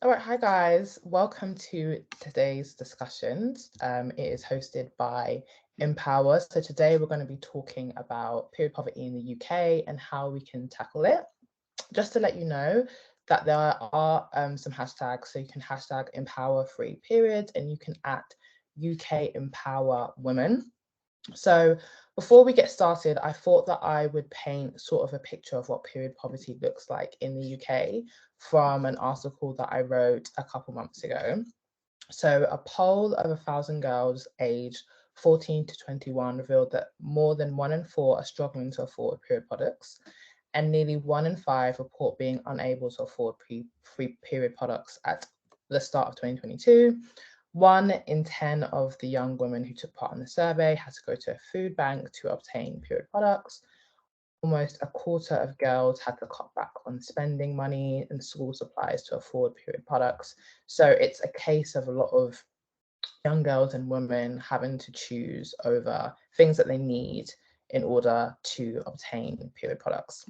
All right, hi guys. Welcome to today's discussions. It is hosted by Empower. So today we're going to be talking about period poverty in the UK and how we can tackle it. Just to let you know that there are some hashtags. So you can hashtag Empower Free Periods and you can @ UK Empower Women. So before we get started, I thought that I would paint sort of a picture of what period poverty looks like in the UK from an article that I wrote a couple months ago. So a poll of 1,000 girls aged 14 to 21 revealed that more than 1 in 4 are struggling to afford period products, and nearly 1 in 5 report being unable to afford free period products at the start of 2022. 1 in 10 of the young women who took part in the survey had to go to a food bank to obtain period products. Almost a quarter of girls had to cut back on spending money and school supplies to afford period products. So it's a case of a lot of young girls and women having to choose over things that they need in order to obtain period products.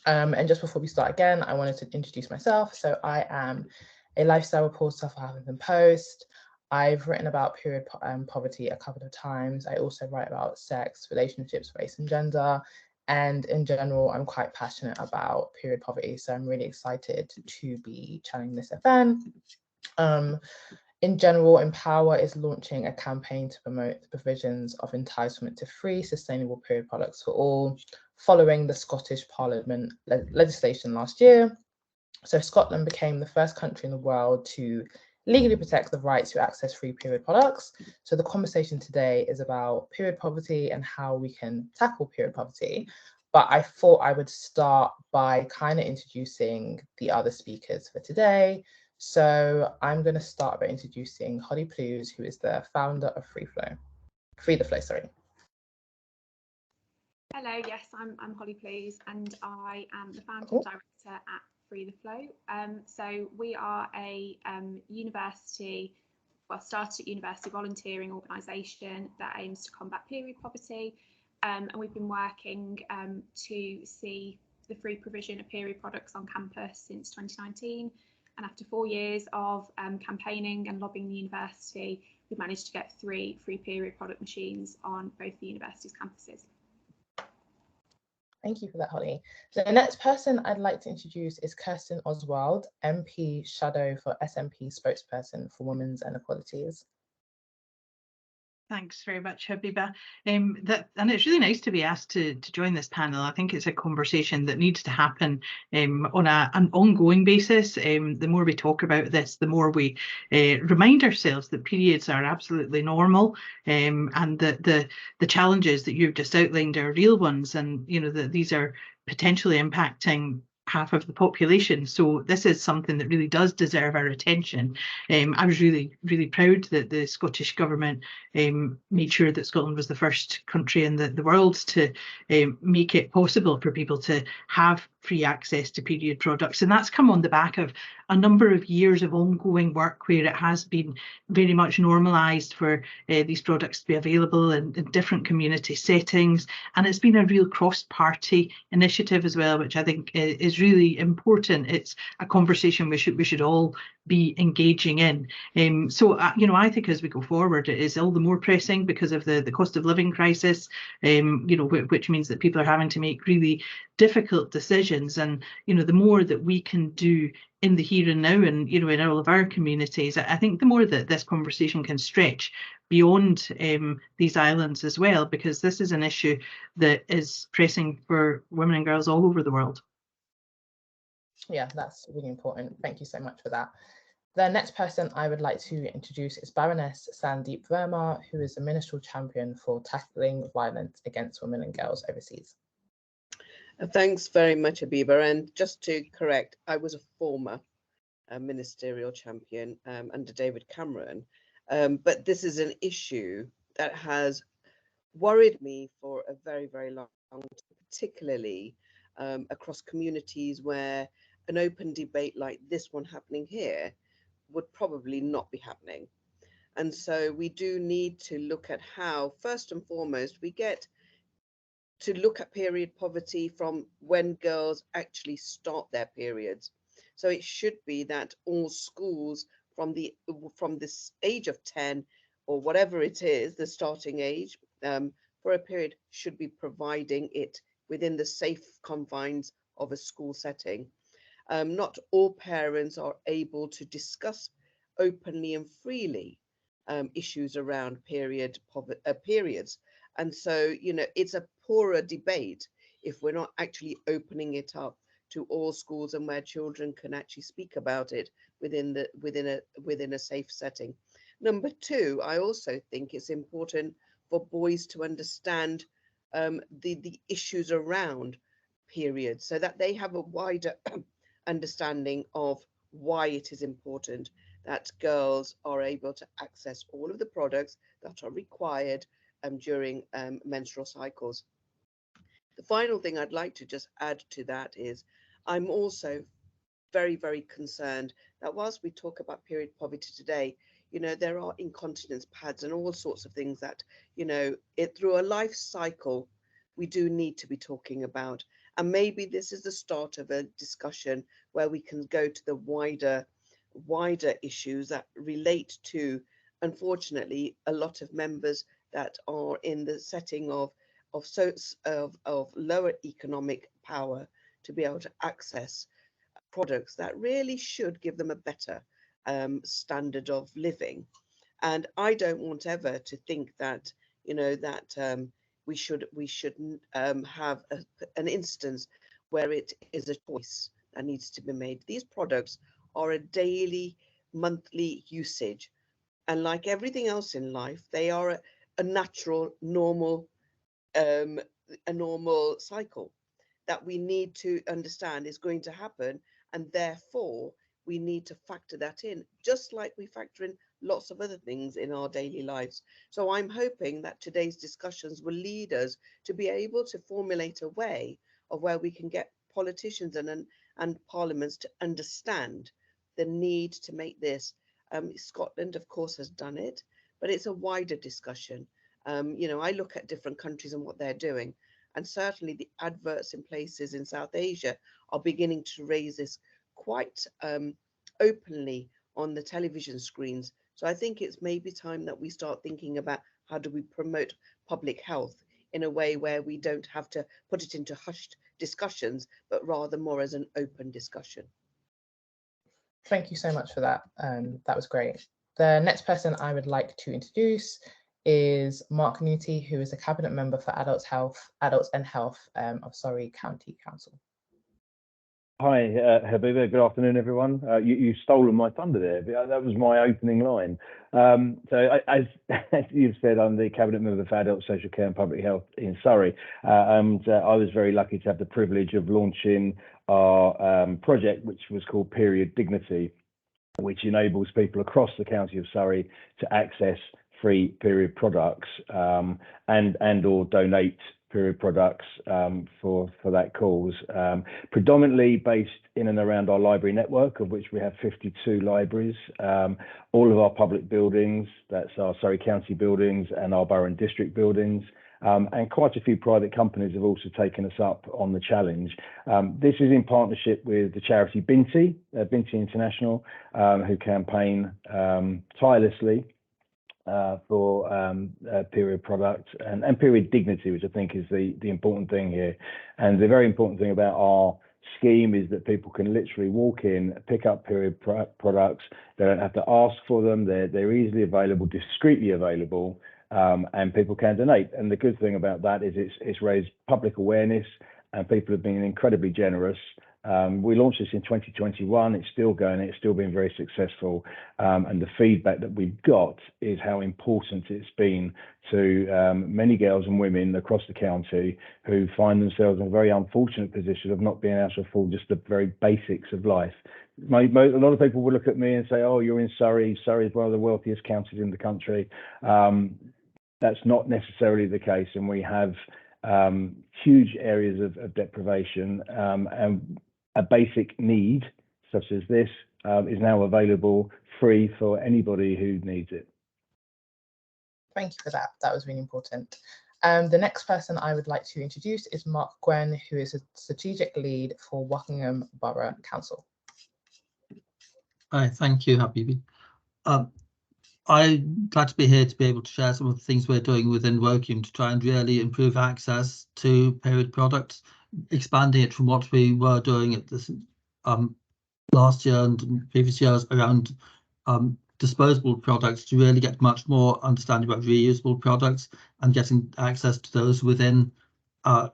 And just before we start again, I wanted to introduce myself. So I am a lifestyle reporter for Huffington Post. I've written about period poverty a couple of times. I also write about sex, relationships, race and gender. And in general, I'm quite passionate about period poverty. So I'm really excited to be channeling this event. In general, Empower is launching a campaign to promote the provisions of entitlement to free, sustainable period products for all, following the Scottish Parliament legislation last year. So Scotland became the first country in the world to legally protect the right to access free period products. So the conversation today is about period poverty and how we can tackle period poverty. But I thought I would start by kind of introducing the other speakers for today. So I'm going to start by introducing Holly Plews, who is the founder of Free the Flow, sorry. Hello, yes, I'm Holly Plews and I am the founder and director at Free the Flow. So we are a started at university volunteering organisation that aims to combat period poverty, and we've been working to see the free provision of period products on campus since 2019. And after 4 years of campaigning and lobbying the university, we've managed to get 3 free period product machines on both the university's campuses. Thank you for that, Holly. So the next person I'd like to introduce is Kirsten Oswald, MP Shadow for SNP spokesperson for Women's Inequalities. Thanks very much, Habiba. And it's really nice to be asked to join this panel. I think it's a conversation that needs to happen on an ongoing basis. The more we talk about this, the more we remind ourselves that periods are absolutely normal, and that the challenges that you've just outlined are real ones, and that these are potentially impacting half of the population. So this is something that really does deserve our attention. I was really, really proud that the Scottish Government made sure that Scotland was the first country in the world to make it possible for people to have free access to period products. And that's come on the back of a number of years of ongoing work where it has been very much normalised for these products to be available in different community settings. And it's been a real cross-party initiative as well, which I think is really important. It's a conversation we should all be engaging in. So I think as we go forward, it is all the more pressing because of the cost of living crisis, which means that people are having to make really difficult decisions. And the more that we can do in the here and now, and in all of our communities, I think the more that this conversation can stretch beyond these islands as well, because this is an issue that is pressing for women and girls all over the world. Yeah, that's really important. Thank you so much for that. The next person I would like to introduce is Baroness Sandeep Verma, who is a ministerial champion for tackling violence against women and girls overseas. Thanks very much, Habiba. And just to correct, I was a former ministerial champion under David Cameron. But this is an issue that has worried me for a very, very long time, particularly across communities where an open debate like this one happening here would probably not be happening. And so we do need to look at how, first and foremost, we get to look at period poverty from when girls actually start their periods. So it should be that all schools from this age of 10 or whatever it is, the starting age, for a period should be providing it within the safe confines of a school setting. Not all parents are able to discuss openly and freely issues around periods. And so, it's a poorer debate if we're not actually opening it up to all schools and where children can actually speak about it within a safe setting. Number two, I also think it's important for boys to understand the issues around periods so that they have a wider understanding of why it is important that girls are able to access all of the products that are required during menstrual cycles. The final thing I'd like to just add to that is I'm also very, very concerned that whilst we talk about period poverty today, there are incontinence pads and all sorts of things that, through a life cycle, we do need to be talking about. And maybe this is the start of a discussion where we can go to the wider issues that relate to, unfortunately, a lot of members that are in the setting of lower economic power to be able to access products that really should give them a better standard of living. And I don't want ever to think that we shouldn't have an instance where it is a choice that needs to be made. These products are a daily, monthly usage, and like everything else in life, they are a natural, normal cycle that we need to understand is going to happen, and therefore we need to factor that in, just like we factor in lots of other things in our daily lives. So I'm hoping that today's discussions will lead us to be able to formulate a way of where we can get politicians and parliaments to understand the need to make this. Scotland, of course, has done it, but it's a wider discussion. I look at different countries and what they're doing, and certainly the adverts in places in South Asia are beginning to raise this quite openly on the television screens. So I think it's maybe time that we start thinking about how do we promote public health in a way where we don't have to put it into hushed discussions, but rather more as an open discussion. Thank you so much for that. That was great. The next person I would like to introduce is Mark Newty, who is a Cabinet Member for Adults and Health of Surrey County Council. Hi, Habiba. Good afternoon, everyone. You've stolen my thunder there. That was my opening line. As you've said, I'm the Cabinet Member for Adult Social Care and Public Health in Surrey. And I was very lucky to have the privilege of launching our project, which was called Period Dignity, which enables people across the county of Surrey to access free period products and or donate period products for that cause, predominantly based in and around our library network, of which we have 52 libraries, all of our public buildings, that's our Surrey County buildings and our borough and district buildings, and quite a few private companies have also taken us up on the challenge. This is in partnership with the charity Binti International, who campaign tirelessly for period product and period dignity, which I think is the important thing here. And the very important thing about our scheme is that people can literally walk in, pick up period products. They don't have to ask for them. They're easily available, discreetly available, and people can donate. And the good thing about that is it's raised public awareness, and people have been incredibly generous. We launched this in 2021. It's still going. It's still been very successful. And the feedback that we've got is how important it's been to many girls and women across the county who find themselves in a very unfortunate position of not being able to afford just the very basics of life. A lot of people will look at me and say, oh, you're in Surrey. Surrey is one of the wealthiest counties in the country. That's not necessarily the case. And we have huge areas of deprivation, and a basic need such as this is now available free for anybody who needs it. Thank you for that. That was really important. The next person I would like to introduce is Mark Gwen, who is a strategic lead for Wokingham Borough Council. Hi, thank you, Habibi. I'm glad to be here to be able to share some of the things we're doing within Wokium to try and really improve access to period products, expanding it from what we were doing at this last year and previous years around disposable products to really get much more understanding about reusable products and getting access to those within our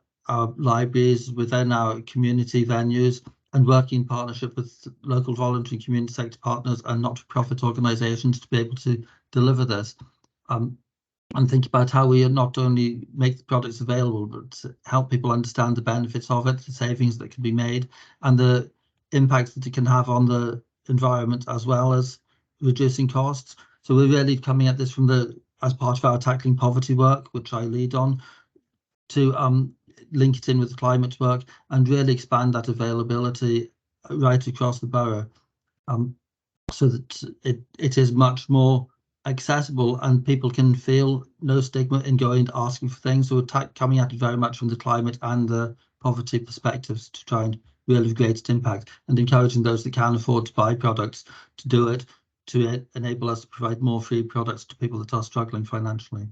libraries, within our community venues, and working in partnership with local voluntary community sector partners and not-for-profit organisations to be able to deliver this. And think about how we not only make the products available, but help people understand the benefits of it, the savings that can be made, and the impacts that it can have on the environment, as well as reducing costs. So we're really coming at this from as part of our tackling poverty work, which I lead on, to link it in with the climate work and really expand that availability right across the borough, so that it is much more accessible and people can feel no stigma in going and asking for things. So we're coming at it very much from the climate and the poverty perspectives to try and really have greatest impact, and encouraging those that can afford to buy products to do it, to enable us to provide more free products to people that are struggling financially.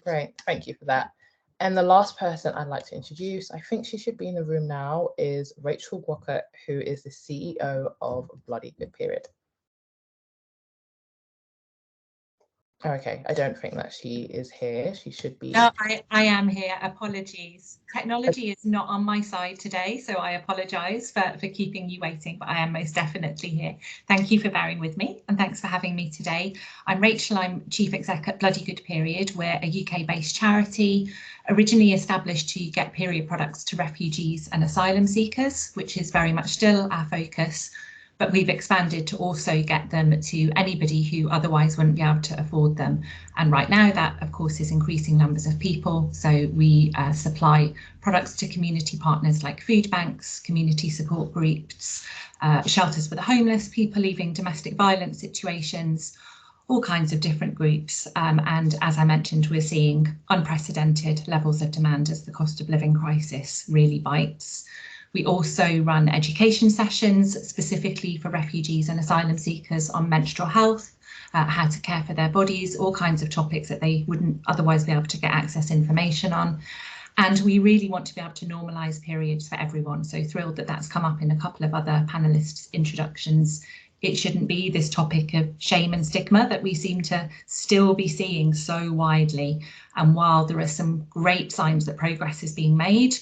Great, thank you for that. And the last person I'd like to introduce, I think she should be in the room now, is Rachel Walker, who is the CEO of Bloody Good Period. Okay, I don't think that she is here. She should be. No, I am here. Apologies. Technology is not on my side today, so I apologise for keeping you waiting, but I am most definitely here. Thank you for bearing with me, and thanks for having me today. I'm Rachel, I'm Chief Exec at Bloody Good Period. We're a UK-based charity, originally established to get period products to refugees and asylum seekers, which is very much still our focus. But we've expanded to also get them to anybody who otherwise wouldn't be able to afford them. And right now that, of course, is increasing numbers of people. So we supply products to community partners like food banks, community support groups, shelters for the homeless, people leaving domestic violence situations, all kinds of different groups. And as I mentioned, we're seeing unprecedented levels of demand as the cost of living crisis really bites. We also run education sessions specifically for refugees and asylum seekers on menstrual health, how to care for their bodies, all kinds of topics that they wouldn't otherwise be able to get access information on. And we really want to be able to normalise periods for everyone. So thrilled that that's come up in a couple of other panellists' introductions. It shouldn't be this topic of shame and stigma that we seem to still be seeing so widely. And while there are some great signs that progress is being made,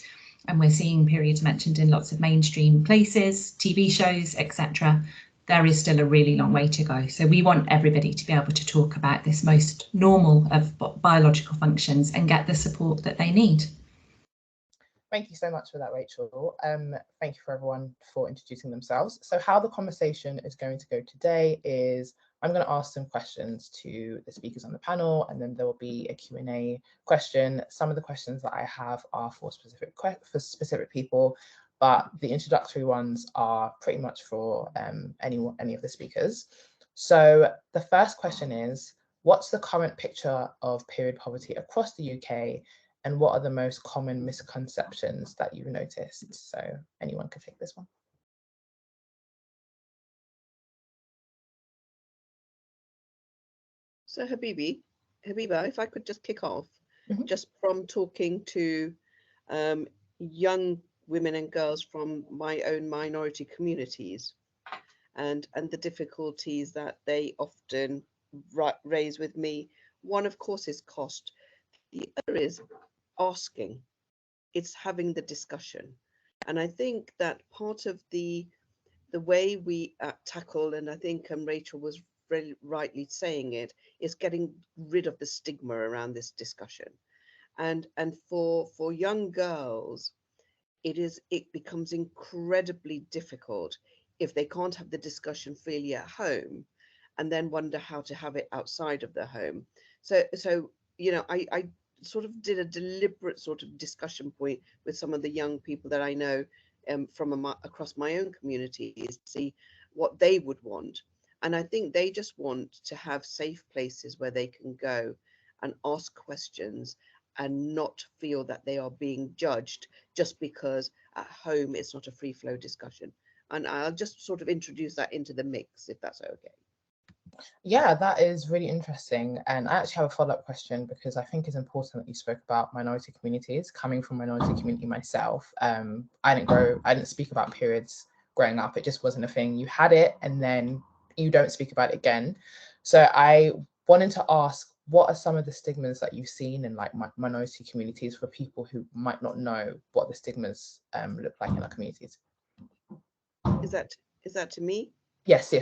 and we're seeing periods mentioned in lots of mainstream places, TV shows, etc., there is still a really long way to go. So we want everybody to be able to talk about this most normal of biological functions and get the support that they need. Thank you so much for that, Rachel. Thank you for everyone for introducing themselves. So how the conversation is going to go today is I'm going to ask some questions to the speakers on the panel, and then there will be a Q&A question. Some of the questions that I have are for specific people, but the introductory ones are pretty much for any of the speakers. So the first question is, what's the current picture of period poverty across the UK? And what are the most common misconceptions that you've noticed? So anyone could take this one. So Habiba, if I could just kick off, just from talking to young women and girls from my own minority communities, and the difficulties that they often raise with me. One, of course, is cost. The other is asking. It's having the discussion. And I think that part of the way we tackle, and I think Rachel was very rightly saying it, is getting rid of the stigma around this discussion. And for young girls, it becomes incredibly difficult if they can't have the discussion freely at home and then wonder how to have it outside of the home. So you know, I sort of did a deliberate sort of discussion point with some of the young people that I know from across my own communities to see what they would want. And I think they just want to have safe places where they can go and ask questions and not feel that they are being judged just because at home it's not a free flow discussion. And I'll just sort of introduce that into the mix, if that's okay. Yeah, that is really interesting. And I actually have a follow-up question, because I think it's important that you spoke about minority communities. Coming from a minority community myself, I didn't speak about periods growing up. It just wasn't a thing. You had it and then you don't speak about it again. So I wanted to ask, what are some of the stigmas that you've seen in like minority communities for people who might not know what the stigmas look like in our communities? Is that to me? Yes,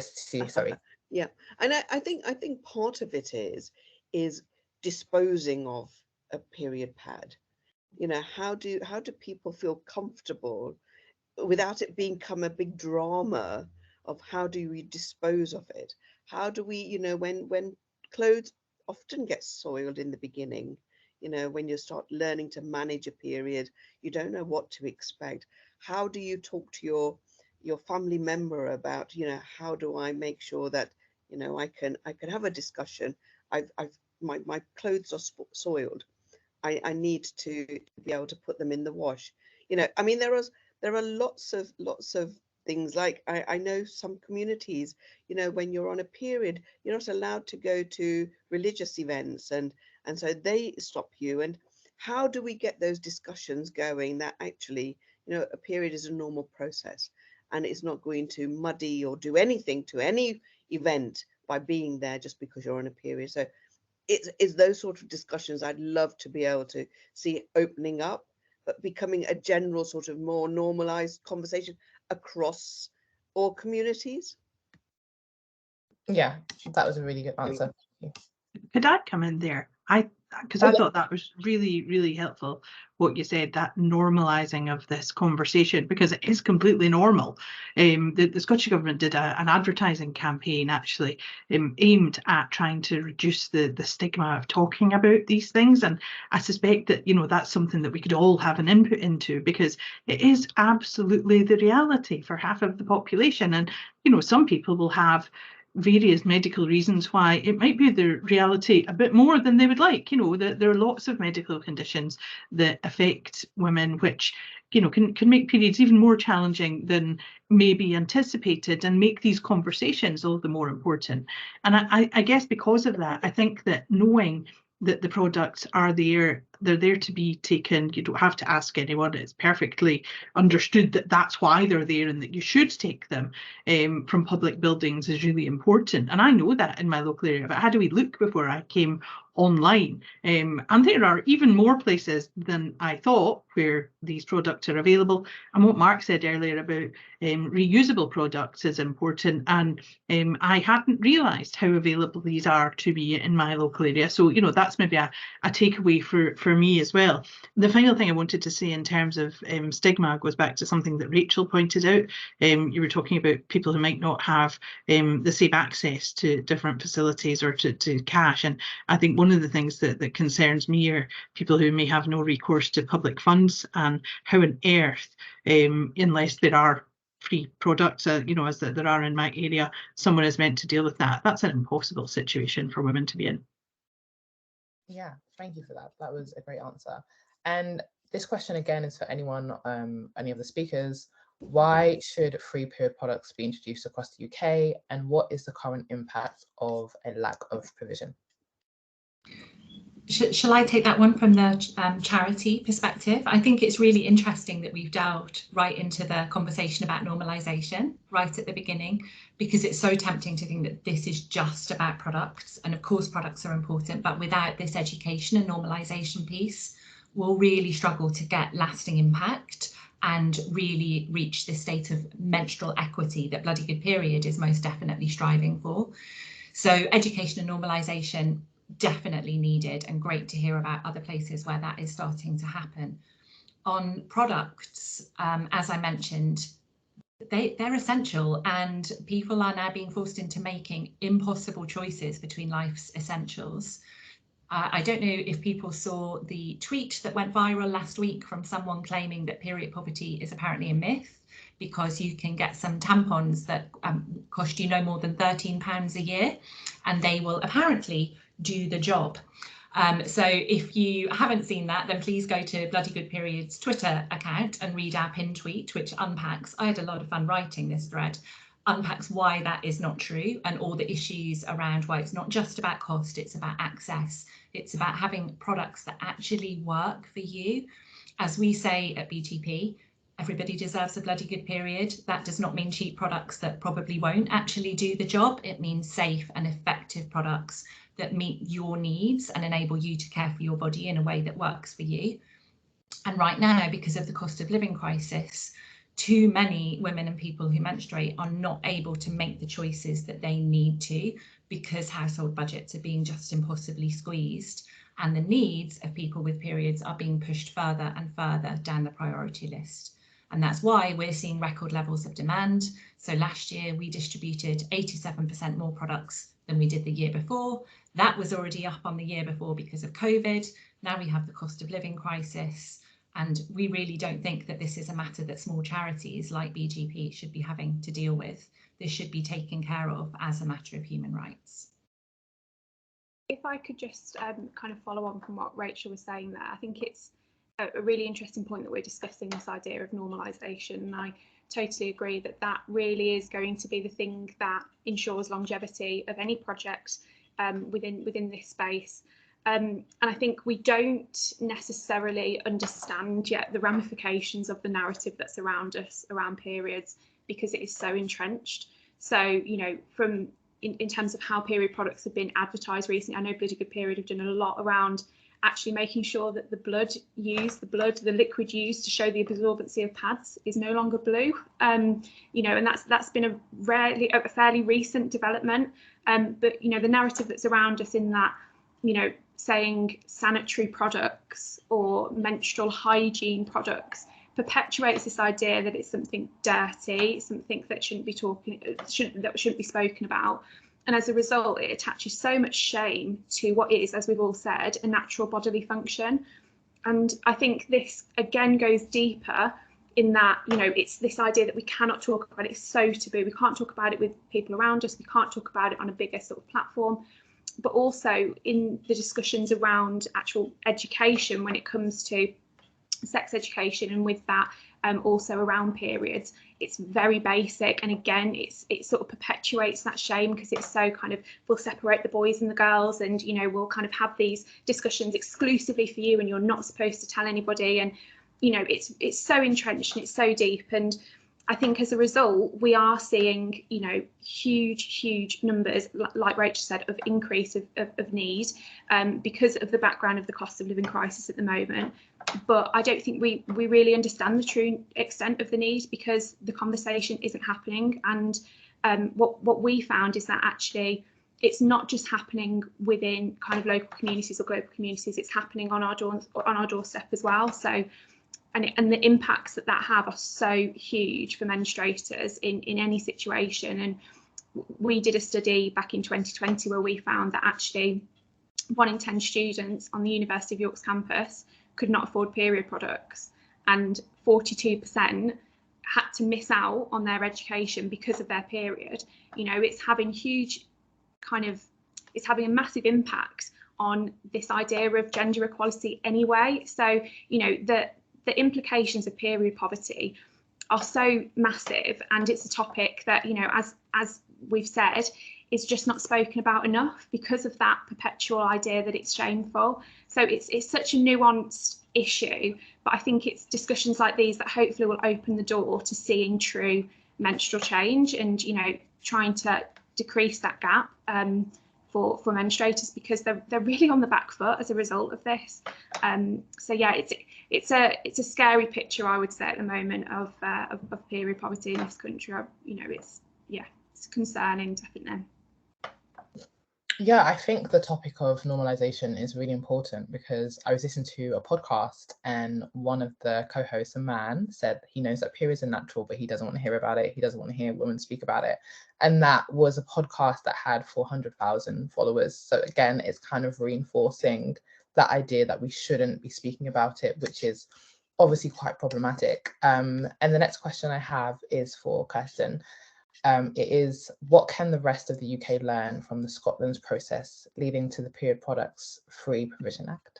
sorry. Yeah, and I think part of it is disposing of a period pad. You know, how do people feel comfortable without it become a big drama of how do we dispose of it? How do we, you know, when clothes often get soiled in the beginning, you know, when you start learning to manage a period, you don't know what to expect. How do you talk to your family member about, you know, how do I make sure that, you know, I can have a discussion. My clothes are soiled. I need to be able to put them in the wash. You know, I mean, there are lots of things. Like I know some communities, you know, when you're on a period, you're not allowed to go to religious events, and so they stop you. And how do we get those discussions going that actually, you know, a period is a normal process and it's not going to muddy or do anything to any event by being there just because you're on a period. So it's those sort of discussions I'd love to be able to see opening up, but becoming a general sort of more normalized conversation across all communities. Yeah, that was a really good answer. Could I come in there? Because I thought that was really, really helpful, what you said, that normalising of this conversation, because it is completely normal. The Scottish Government did an advertising campaign actually aimed at trying to reduce the stigma of talking about these things. And I suspect that, you know, that's something that we could all have an input into, because it is absolutely the reality for half of the population. And, you know, some people will have various medical reasons why it might be the reality a bit more than they would like. You know, that there are lots of medical conditions that affect women, which, you know, can make periods even more challenging than maybe anticipated, and make these conversations all the more important. And I guess because of that, I think that knowing that the products are there, they're there to be taken. You don't have to ask anyone. It's perfectly understood that that's why they're there, and that you should take them from public buildings is really important. And I know that in my local area, but how do we look before I came online? And there are even more places than I thought where these products are available. And what Mark said earlier about reusable products is important. And I hadn't realised how available these are to me in my local area. So, you know, that's maybe a takeaway for me as well. The final thing I wanted to say in terms of stigma goes back to something that Rachel pointed out. You were talking about people who might not have the same access to different facilities or to cash. And I think one of the things that concerns me are people who may have no recourse to public funds, and how on earth, unless there are free products, you know, as there are in my area, someone is meant to deal with that. That's an impossible situation for women to be in. Yeah, thank you for that. That was a great answer. And this question again is for anyone, any of the speakers. Why should free period products be introduced across the UK, and what is the current impact of a lack of provision? Shall I take that one from the charity perspective? I think it's really interesting that we've delved right into the conversation about normalisation right at the beginning, because it's so tempting to think that this is just about products. And of course, products are important, but without this education and normalisation piece, we'll really struggle to get lasting impact and really reach this state of menstrual equity that Bloody Good Period is most definitely striving for. So education and normalisation definitely needed, and great to hear about other places where that is starting to happen. On products, as I mentioned, they're essential, and people are now being forced into making impossible choices between life's essentials. I don't know if people saw the tweet that went viral last week from someone claiming that period poverty is apparently a myth, because you can get some tampons that cost you no more than £13 a year, and they will apparently do the job. So if you haven't seen that, then please go to Bloody Good Period's Twitter account and read our pin tweet, which unpacks, I had a lot of fun writing this thread, unpacks why that is not true and all the issues around why it's not just about cost, it's about access. It's about having products that actually work for you. As we say at BTP, everybody deserves a bloody good period. That does not mean cheap products that probably won't actually do the job. It means safe and effective products that meet your needs and enable you to care for your body in a way that works for you. And right now, because of the cost of living crisis, too many women and people who menstruate are not able to make the choices that they need to, because household budgets are being just impossibly squeezed, and the needs of people with periods are being pushed further and further down the priority list. And that's why we're seeing record levels of demand. So last year we distributed 87% more products than we did the year before. That was already up on the year before because of COVID. Now we have the cost of living crisis. And we really don't think that this is a matter that small charities like BGP should be having to deal with. This should be taken care of as a matter of human rights. If I could just kind of follow on from what Rachel was saying there, I think it's a really interesting point that we're discussing, this idea of normalisation. And I totally agree that that really is going to be the thing that ensures longevity of any project within this space. And I think we don't necessarily understand yet the ramifications of the narrative that's around us, around periods, because it is so entrenched. So, you know, from in terms of how period products have been advertised recently, I know Bloody Good Period have done a lot around actually making sure that the liquid used to show the absorbency of pads is no longer blue. You know, and that's been a fairly recent development. But, you know, the narrative that's around us in that, you know, saying sanitary products or menstrual hygiene products perpetuates this idea that it's something dirty, something that shouldn't be spoken about. And as a result, it attaches so much shame to what is, as we've all said, a natural bodily function. And I think this again goes deeper in that, you know, it's this idea that we cannot talk about it. It's so taboo. We can't talk about it with people around us. We can't talk about it on a bigger sort of platform. But also in the discussions around actual education when it comes to sex education, and with that also around periods, it's very basic. And again, it sort of perpetuates that shame, because it's so kind of, we'll separate the boys and the girls, and, you know, we'll kind of have these discussions exclusively for you and you're not supposed to tell anybody. And, you know, it's so entrenched and it's so deep. And I think as a result, we are seeing, you know, huge numbers, like Rachel said, of increase of need because of the background of the cost of living crisis at the moment. But I don't think we really understand the true extent of the need, because the conversation isn't happening. And what we found is that actually it's not just happening within kind of local communities or global communities, it's happening on our doorstep as well. So and the impacts that have are so huge for menstruators in any situation. And we did a study back in 2020 where we found that actually 1 in 10 students on the University of York's campus could not afford period products, and 42% had to miss out on their education because of their period. You know, it's having a massive impact on this idea of gender equality anyway. So, you know, the implications of period poverty are so massive, and it's a topic that, you know, as we've said, is just not spoken about enough because of that perpetual idea that it's shameful. So it's such a nuanced issue, but I think it's discussions like these that hopefully will open the door to seeing true menstrual change and, you know, trying to decrease that gap for menstruators, because they're really on the back foot as a result of this. So yeah, it's a scary picture, I would say, at the moment of period poverty in this country. You know, it's concerning, definitely. Yeah, I think the topic of normalization is really important, because I was listening to a podcast and one of the co-hosts, a man, said he knows that periods are natural, but he doesn't want to hear about it. He doesn't want to hear women speak about it. And that was a podcast that had 400,000 followers. So again, it's kind of reinforcing that idea that we shouldn't be speaking about it, which is obviously quite problematic. And the next question I have is for Kirsten. It is, what can the rest of the UK learn from the Scotland's process leading to the Period Products Free Provision Act?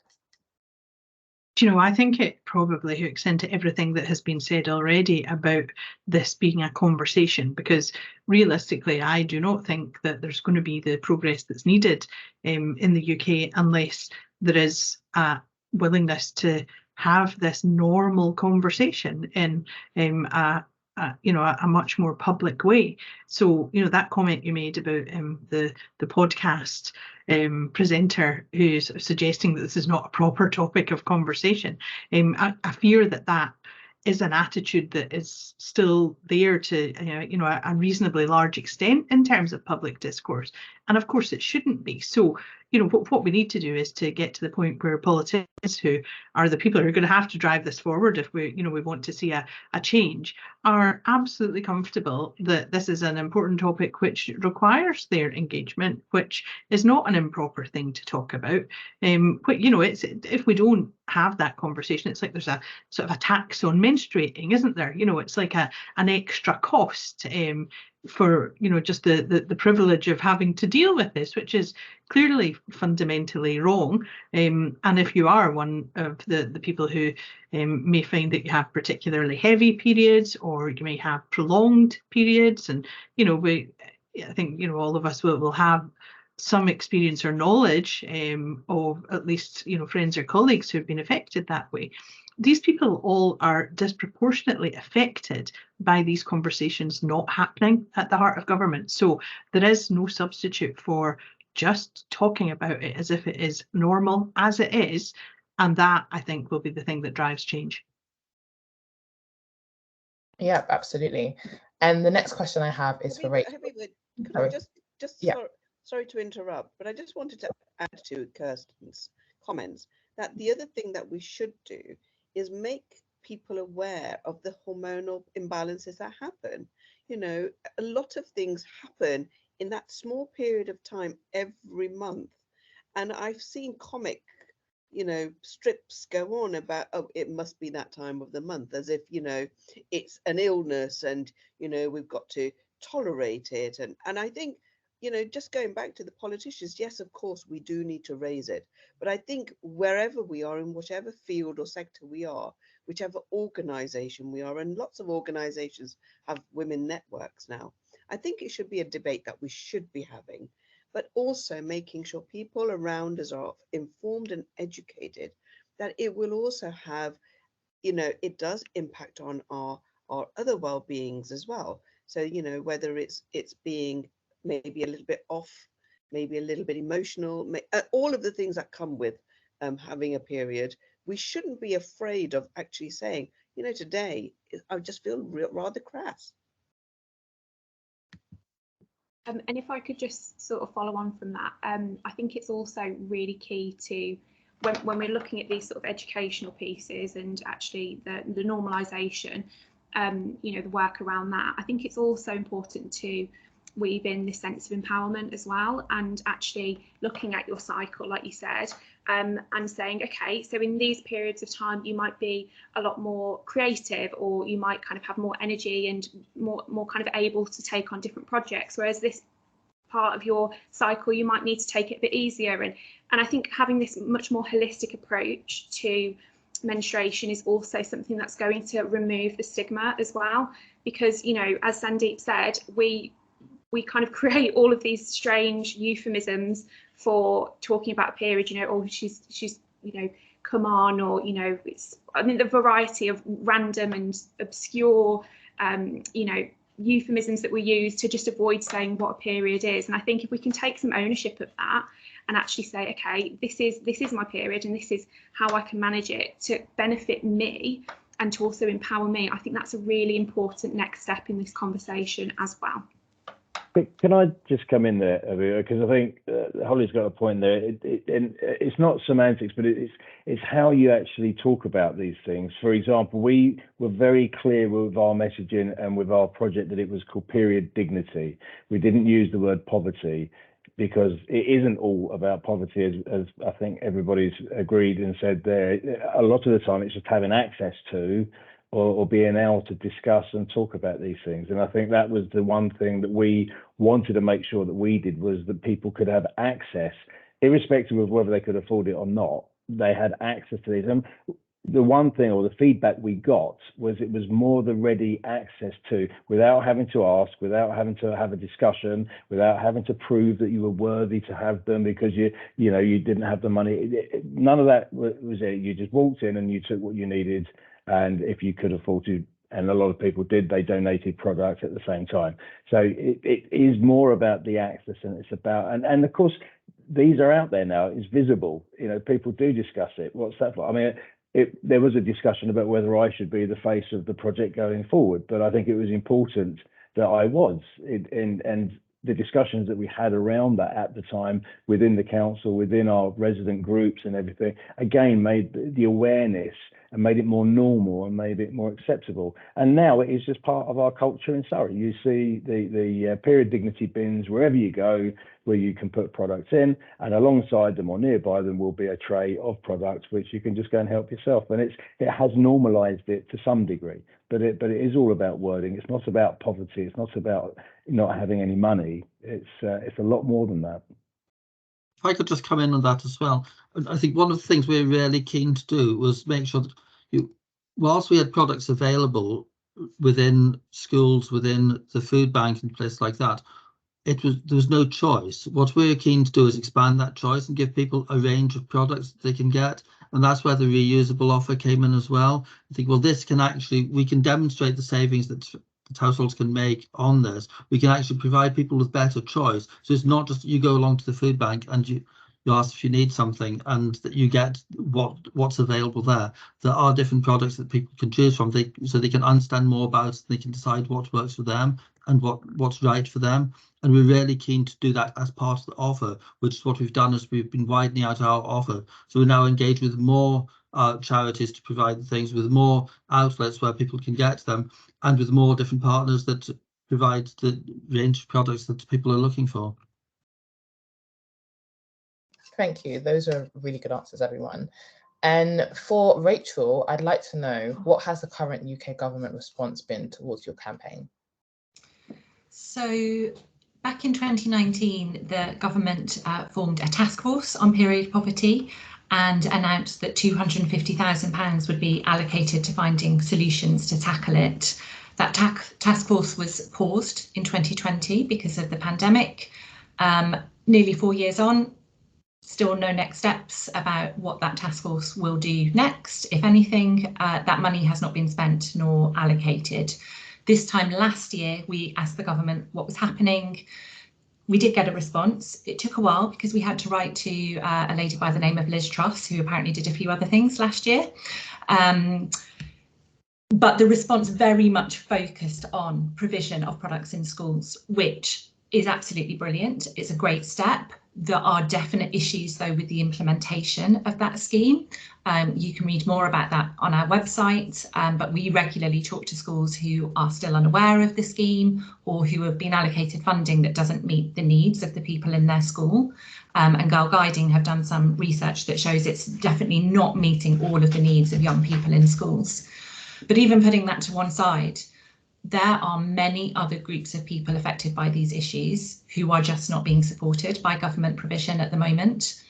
Do you know, I think it probably hooks into everything that has been said already about this being a conversation, because realistically, I do not think that there's going to be the progress that's needed in the UK unless there is a willingness to have this normal conversation in a much more public way. So, that comment you made about the podcast presenter who's suggesting that this is not a proper topic of conversation, I fear that is an attitude that is still there to a reasonably large extent in terms of public discourse, and of course it shouldn't be. So what we need to do is to get to the point where politicians, who are the people who are going to have to drive this forward if we want to see a change, are absolutely comfortable that this is an important topic which requires their engagement, which is not an improper thing to talk about. It's, if we don't have that conversation, it's like there's a sort of a tax on menstruating, isn't there? It's like an extra cost for just the privilege of having to deal with this, which is clearly fundamentally wrong. And if you are one of the people who may find that you have particularly heavy periods, or you may have prolonged periods, and I think all of us will have some experience or knowledge of at least friends or colleagues who have been affected that way. These people all are disproportionately affected by these conversations not happening at the heart of government. So there is no substitute for just talking about it as if it is normal, as it is, and that, I think, will be the thing that drives change. Yeah, absolutely. And the next question I have is for Rachel. Sorry to interrupt, but I just wanted to add to Kirsten's comments that the other thing that we should do is make people aware of the hormonal imbalances that happen. A lot of things happen in that small period of time every month. And I've seen comic, strips go on about, oh, it must be that time of the month, as if, it's an illness and, we've got to tolerate it. And I think, just going back to the politicians, yes, of course, we do need to raise it. But I think wherever we are, in whatever field or sector we are, whichever organization we are, and lots of organizations have women networks now, I think it should be a debate that we should be having, but also making sure people around us are informed and educated, that it will also have, it does impact on our other well-beings as well. So, whether it's being maybe a little bit off, maybe a little bit emotional, all of the things that come with having a period, we shouldn't be afraid of actually saying, today I just feel rather crass. And if I could just sort of follow on from that, I think it's also really key to, when we're looking at these sort of educational pieces and actually the normalisation, the work around that, I think it's also important to weave in this sense of empowerment as well, and actually looking at your cycle, like you said, and saying, okay, so in these periods of time you might be a lot more creative, or you might kind of have more energy and more kind of able to take on different projects, whereas this part of your cycle you might need to take it a bit easier. And I think having this much more holistic approach to menstruation is also something that's going to remove the stigma as well, because as Sandeep said, we kind of create all of these strange euphemisms for talking about a period, oh, she's come on, or it's, the variety of random and obscure euphemisms that we use to just avoid saying what a period is. And I think if we can take some ownership of that and actually say, okay, this is my period and this is how I can manage it to benefit me and to also empower me, I think that's a really important next step in this conversation as well. Can I just come in there, because I think Holly's got a point there. It's not semantics, but it's how you actually talk about these things. For example, we were very clear with our messaging and with our project that it was called Period Dignity. We didn't use the word poverty, because it isn't all about poverty, as I think everybody's agreed and said there. A lot of the time it's just having access to, or being able to discuss and talk about these things. And I think that was the one thing that we wanted to make sure that we did, was that people could have access, irrespective of whether they could afford it or not. They had access to these. And the one thing, or the feedback we got, was it was more the ready access to, without having to ask, without having to have a discussion, without having to prove that you were worthy to have them because you didn't have the money. None of that was it. You just walked in and you took what you needed, and if you could afford to, and a lot of people did, they donated products at the same time. So it is more about the access, and it's about, and of course these are out there now. It's visible. People do discuss it. What's that for? I mean, there was a discussion about whether I should be the face of the project going forward, but I think it was important that I was. And the discussions that we had around that at the time within the council, within our resident groups and everything, again, made the awareness and made it more normal and made it more acceptable. And now it is just part of our culture in Surrey. You see the period dignity bins wherever you go, where you can put products in, and alongside them or nearby them will be a tray of products which you can just go and help yourself. And it has normalized it to some degree, but it is all about wording. It's not about poverty. It's not about not having any money. It's a lot more than that. If I could just come in on that as well. I think one of the things we're really keen to do was make sure that whilst we had products available within schools, within the food bank and places like that, there was no choice. What we're keen to do is expand that choice and give people a range of products that they can get, and that's where the reusable offer came in as well. I think, well, we can demonstrate the savings that households can make on this. We can actually provide people with better choice. So it's not just you go along to the food bank and you ask if you need something and that you get what's available there. There are different products that people can choose from, so they can understand more about it, they can decide what works for them and what's right for them. And we're really keen to do that as part of the offer, which is what we've done, is we've been widening out our offer. So we're now engaged with more charities to provide things, with more outlets where people can get them, and with more different partners that provide the range of products that people are looking for. Thank you. Those are really good answers, everyone. And for Rachel, I'd like to know, what has the current UK government response been towards your campaign? So back in 2019, the government formed a task force on period poverty and announced that £250,000 would be allocated to finding solutions to tackle it. That task force was paused in 2020 because of the pandemic. Nearly 4 years on, still no next steps about what that task force will do next. If anything, that money has not been spent nor allocated. This time last year, we asked the government what was happening. We did get a response. It took a while because we had to write to a lady by the name of Liz Truss, who apparently did a few other things last year. But the response very much focused on provision of products in schools, which is absolutely brilliant. It's a great step. There are definite issues, though, with the implementation of that scheme. You can read more about that on our website, but we regularly talk to schools who are still unaware of the scheme or who have been allocated funding that doesn't meet the needs of the people in their school. And Girl Guiding have done some research that shows it's definitely not meeting all of the needs of young people in schools. But even putting that to one side, there are many other groups of people affected by these issues who are just not being supported by government provision at the moment.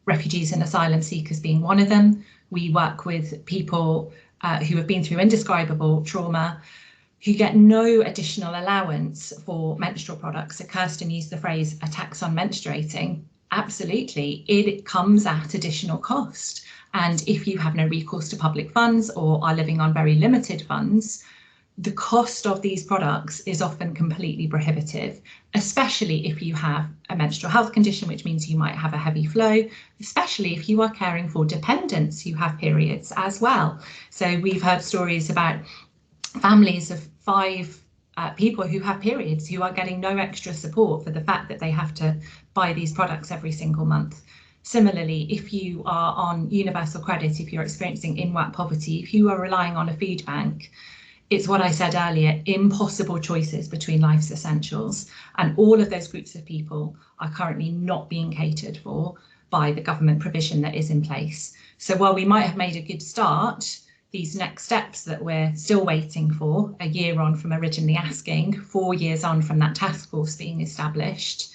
Refugees and asylum seekers being one of them. We work with people who have been through indescribable trauma, who get no additional allowance for menstrual products. So Kirsten used the phrase "a tax on menstruating." Absolutely, it comes at additional cost. And if you have no recourse to public funds or are living on very limited funds, the cost of these products is often completely prohibitive, especially if you have a menstrual health condition, which means you might have a heavy flow, especially if you are caring for dependents who have periods as well. So we've heard stories about families of 5 people who have periods who are getting no extra support for the fact that they have to buy these products every single month. Similarly, if you are on universal credit, if you're experiencing in-work poverty, if you are relying on a food bank, it's what I said earlier, impossible choices between life's essentials. And all of those groups of people are currently not being catered for by the government provision that is in place. So while we might have made a good start, these next steps that we're still waiting for, a year on from originally asking, 4 years on from that task force being established,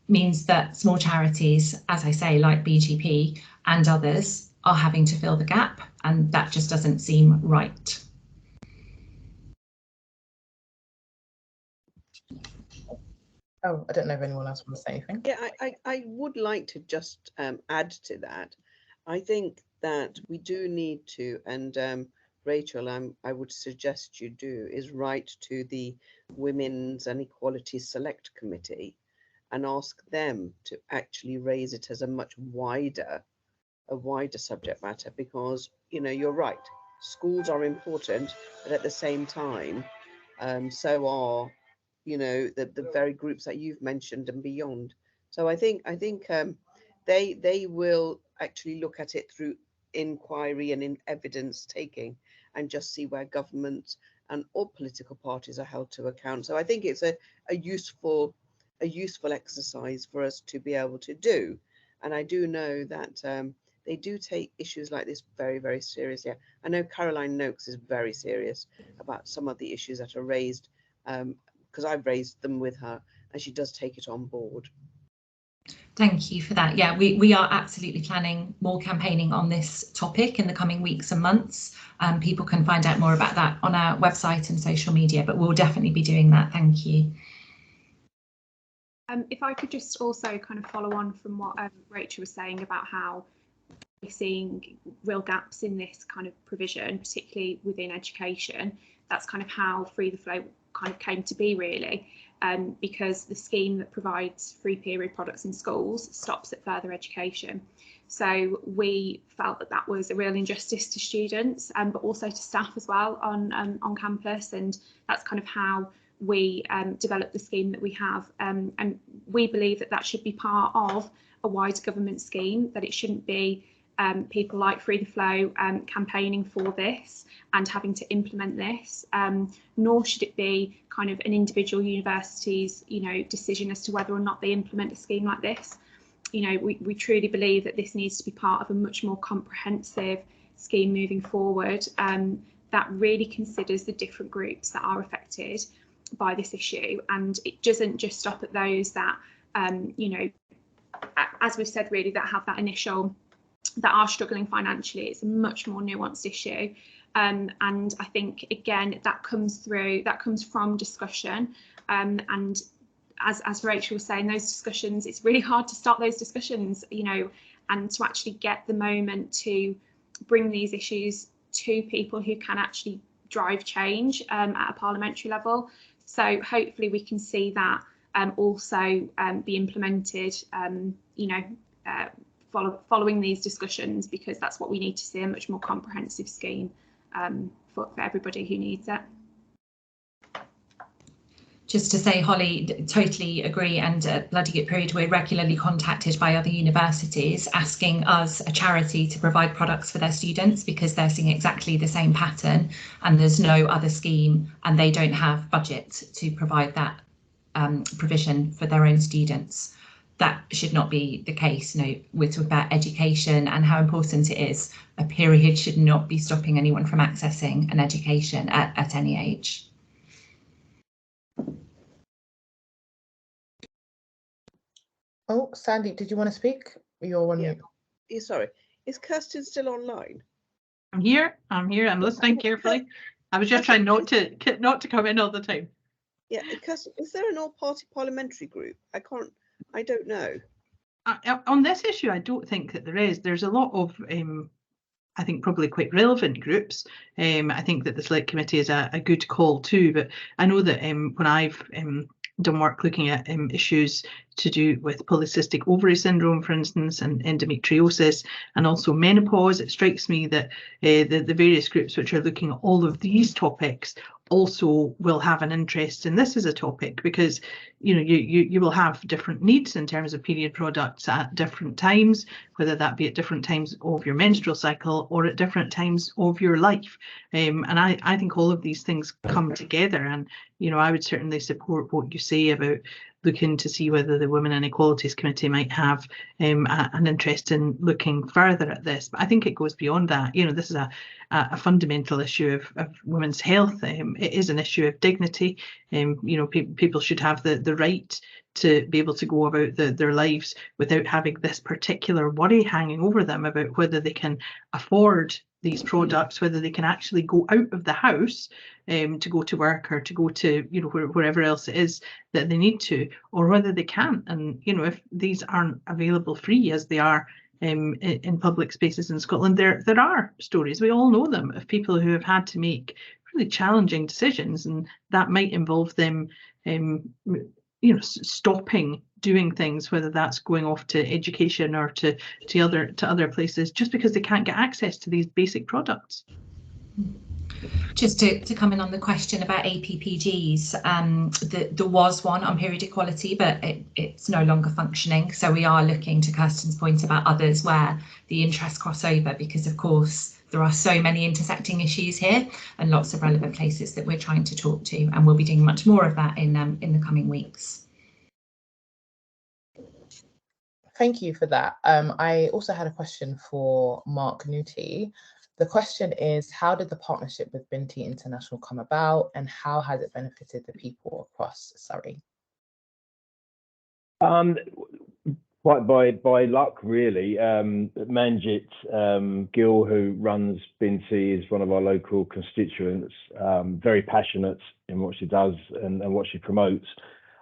means that small charities, as I say, like BGP and others, are having to fill the gap, and that just doesn't seem right. Oh, I don't know if anyone else wants to say anything. Yeah, I would like to just add to that. I think that we do need to, and Rachel, I would suggest you do, is write to the Women's and Equality Select Committee and ask them to actually raise it as a wider subject matter, because, you know, you're right, schools are important, but at the same time, so are, you know, the very groups that you've mentioned and beyond. So I think they will actually look at it through inquiry and in evidence taking, and just see where government and all political parties are held to account. So I think it's a useful exercise for us to be able to do. And I do know that they do take issues like this very, very seriously. I know Caroline Noakes is very serious about some of the issues that are raised, because I've raised them with her, and she does take it on board. Thank you for that. Yeah, we are absolutely planning more campaigning on this topic in the coming weeks and months. People can find out more about that on our website and social media, but we'll definitely be doing that. Thank you. If I could just also kind of follow on from what Rachel was saying about how we're seeing real gaps in this kind of provision, particularly within education. That's kind of how Free the Flow kind of came to be, really, because the scheme that provides free period products in schools stops at further education. So we felt that that was a real injustice to students, but also to staff as well on campus, and that's kind of how we developed the scheme that we have, and we believe that that should be part of a wider government scheme, that it shouldn't be people like Free the Flow campaigning for this and having to implement this, nor should it be kind of an individual university's, you know, decision as to whether or not they implement a scheme like this. You know, we truly believe that this needs to be part of a much more comprehensive scheme moving forward, that really considers the different groups that are affected by this issue, and it doesn't just stop at those that you know, as we've said, really, that have that initial, that are struggling financially. It's a much more nuanced issue, and I think again that comes from discussion, and as Rachel was saying, those discussions, it's really hard to start those discussions, you know, and to actually get the moment to bring these issues to people who can actually drive change at a parliamentary level. So hopefully we can see that also be implemented, you know, following these discussions, because that's what we need to see, a much more comprehensive scheme for everybody who needs it. Just to say, Holly, totally agree, and at Bloody Good Period we're regularly contacted by other universities asking us, a charity, to provide products for their students because they're seeing exactly the same pattern and there's no other scheme and they don't have budget to provide that provision for their own students. That should not be the case. You know, we're talking about education and how important it is. A period should not be stopping anyone from accessing an education at any age. Oh, Sandy, did you want to speak? You're on mute. Yeah, sorry. Is Kirsten still online? I'm here. I'm listening carefully. I was just trying not to come in all the time. Yeah, Kirsten, is there an all-party parliamentary group? I don't know. On this issue, I don't think that there is. There's a lot of, I think, probably quite relevant groups. I think that the Select Committee is a good call too, but I know that when I've done work looking at issues to do with polycystic ovary syndrome, for instance, and endometriosis, and also menopause, it strikes me that the various groups which are looking at all of these topics also will have an interest in this as a topic, because you will have different needs in terms of period products at different times, whether that be at different times of your menstrual cycle or at different times of your life, and I think all of these things come together, and I would certainly support what you say about looking to see whether the Women Inequalities Committee might have an interest in looking further at this. But I think it goes beyond that. You know, this is a fundamental issue of women's health. It is an issue of dignity. You know, people should have the right to be able to go about their lives without having this particular worry hanging over them about whether they can afford these products, whether they can actually go out of the house to go to work or to go to, you know, wherever else it is that they need to, or whether they can't. And, you know, if these aren't available free as they are in public spaces in Scotland, there are stories, we all know them, of people who have had to make really challenging decisions, and that might involve them you know, stopping doing things, whether that's going off to education or to other places, just because they can't get access to these basic products. Just to come in on the question about APPGs, there was one on period equality, but it's no longer functioning. So we are looking, to Kirsten's point about others where the interests cross over, because of course there are so many intersecting issues here and lots of relevant places that we're trying to talk to, and we'll be doing much more of that in the coming weeks. Thank you for that. I also had a question for Mark Newty. The question is, how did the partnership with Binti International come about, and how has it benefited the people across Surrey? Quite by luck, really. Manjit Gill, who runs Binti, is one of our local constituents, very passionate in what she does and what she promotes.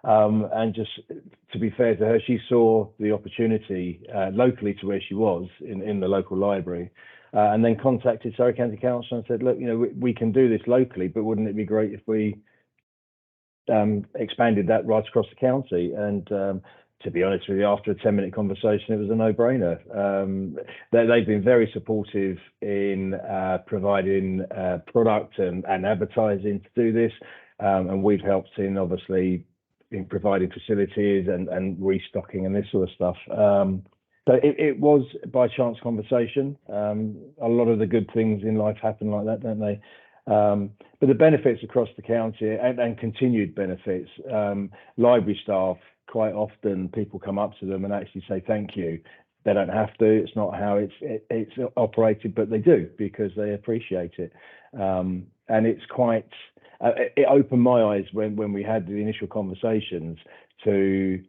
And just to be fair to her, she saw the opportunity locally to where she was in the local library, and then contacted Surrey County Council and said, look, you know, we can do this locally, but wouldn't it be great if we expanded that right across the county? And to be honest with you, after a 10-minute conversation, it was a no-brainer. They've been very supportive in providing product and advertising to do this, and we've helped in, obviously, in providing facilities and restocking and this sort of stuff. So it was by chance conversation. A lot of the good things in life happen like that, don't they? But the benefits across the county and continued benefits, library staff, quite often people come up to them and actually say thank you. They don't have to. It's not how it's operated, but they do because they appreciate it. And it's quite. It opened my eyes when we had the initial conversations to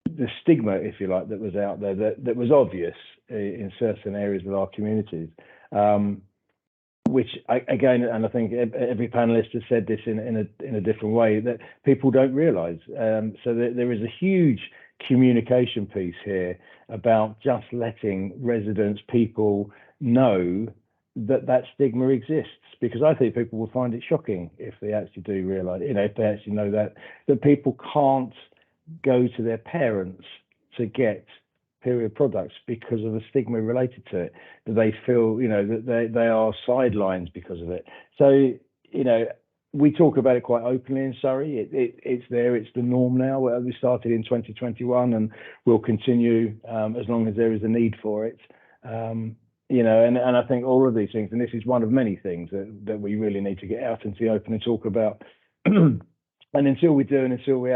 the stigma, if you like, that was out there that was obvious in certain areas of our communities. Which again, and I think every panelist has said this in a different way, that people don't realise. So there is a huge communication piece here about just letting residents, people know that stigma exists, because I think people will find it shocking if they actually do realise, you know, if they actually know that people can't go to their parents to get period products because of the stigma related to it, that they feel, you know, that they are sidelined because of it. So, you know, we talk about it quite openly in Surrey. It's there, it's the norm now. We started in 2021 and we'll continue as long as there is a need for it. You know, and I think all of these things, and this is one of many things that we really need to get out into the open and talk about. And until we do, and until we